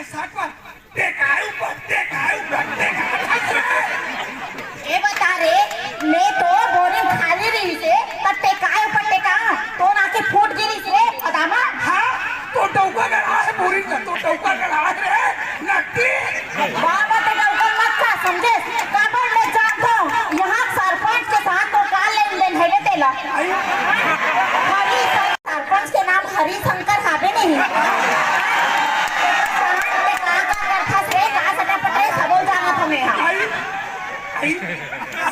अरे साठवा ते काय ए बता रे, मैं तो बोरिंग खाली रही से तब टेकाय ऊपर टेका तो ना के फूट गिरी से अदामा। हाँ तो टौका गड़ा है बोरिंग का, तो टौका गड़ा है रे नक्की। बाबा तो टौका मत खा समझे, काबर मैं जानता हूँ यहाँ सरपंच के साथ तो का लेन देन है रे तेला। हरी सरपंच के नाम हरी शंकर हावे नहीं।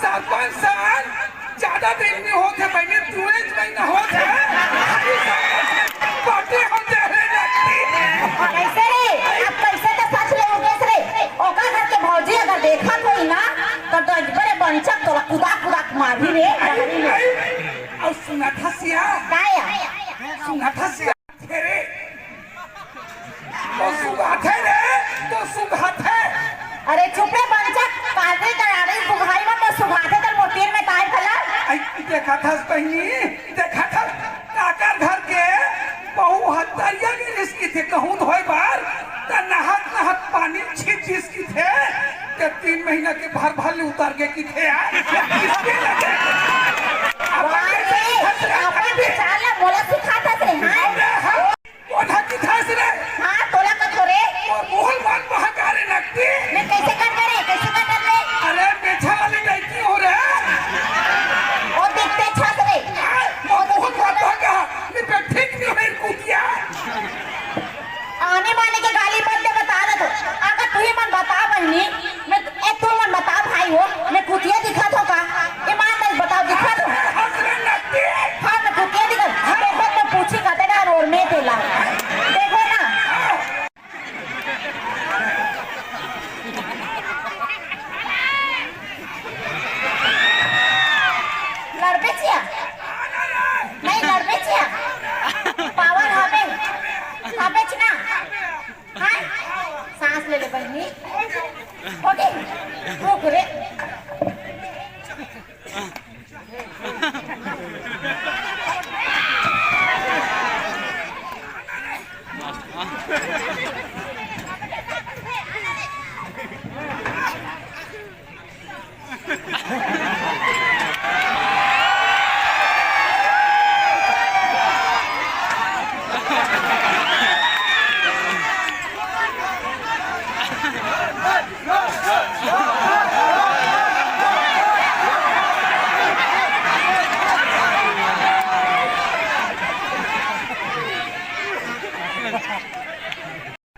सरपंच साल ज्यादा दिन में होते महीने तुझे महीना होते बातें होते हैं कैसे रे, अब कैसे तो सच ले उगेस रे। ओका घर के भौजी अगर देखा कोई ना तो बड़े बंचक तो कुदा मारी रे। और सुना था सिया काया सुना था सिया तेरे तो सुगाथे रे तो सुगाथे। अरे चुप रे बंचक, काटे करारे सुघाई में सुघाते तर मोतीर में तार फला। देखा था पहनी, देखा था काकर घर के बहु हत्तरिया की रिस्की थे कहूँ धोए बार त नहत पानी छीट जिसकी थे ते 3 महीना के भर ले उतार के की थे यार किसके लगे अपन बेचारा ला बोला सिखाता थे। हां वो ढकी था रे। हां तोला का थोरे और मोहल मान महाकारे लगती मैं कैसे कर रे, कैसे कर रे। अरे बेचा वाली लड़की हो रे और देखते छत रे वो बहुत भागा मैं पे ठीक नहीं है कुतिया। आने वाले के गाली मत दे, बता दे तो अगर तू ही मन बता बहनी मैं तू मन बता भाई हो मैं कुतिया दिखा तो का ईमानदार बताओ दिखा तो। हाँ मैं कुतिया दिखा देखो मैं पूछी कहते ना और मैं तेला देखो ना। लड़बे चिया नहीं लड़बे चिया पावर हवे ना। हाँ सांस ले ले बहनी ओके रुक रे।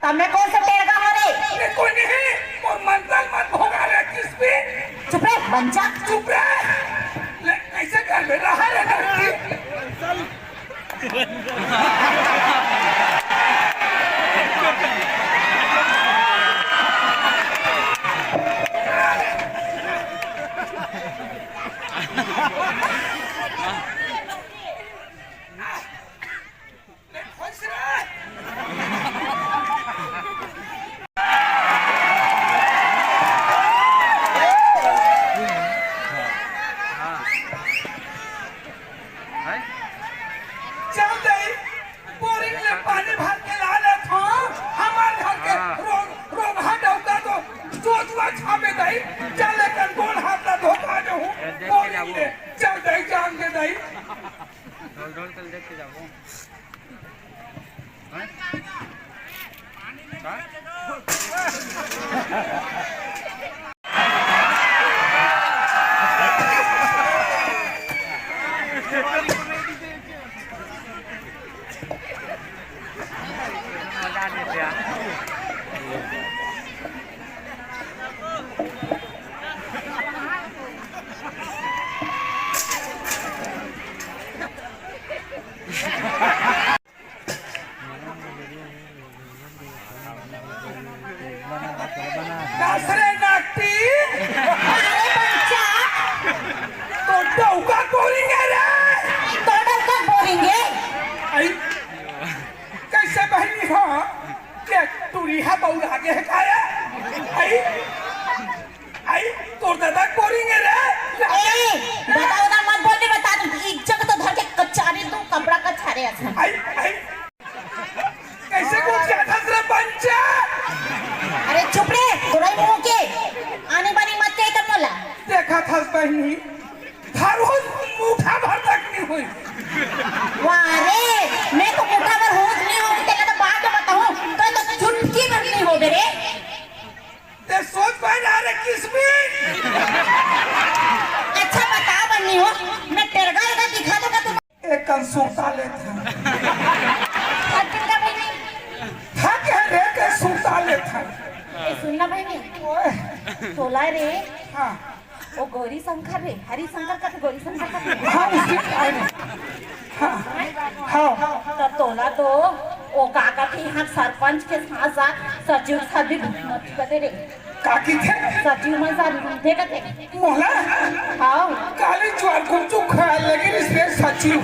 तब कौन सा टेढ़ का हो रे? कोई नहीं और मंत्र मत भोगा रे किस पे। चुप रे बंचा, चुप रे ऐसे कर बे रहा है लड़की। चल दई जान के दई ढोल कल देख के जाओ। कैसे बहनी हो क्या तुरी है बहुत आगे है खाया आई आई तोड़ दादा कोरिंगे रे बता बता मत बोलने बता दूं एक जगह तो धर के कचारे तू कपड़ा का छारे ऐसा आई आई कैसे कुछ क्या था रे बंचा तोला रे हाँ वो गौरी शंकर रे हरि शंकर का गौरी शंकर का हाँ उसके हाँ हाँ तो तोला तो वो काका थी यहाँ सरपंच के साथ साथ सचिव साथ भी कहते रे काकी थे सचिव में साथ देखा थे मोहला हाँ काली ज्वार को जो खाया लगे इसलिए सचिव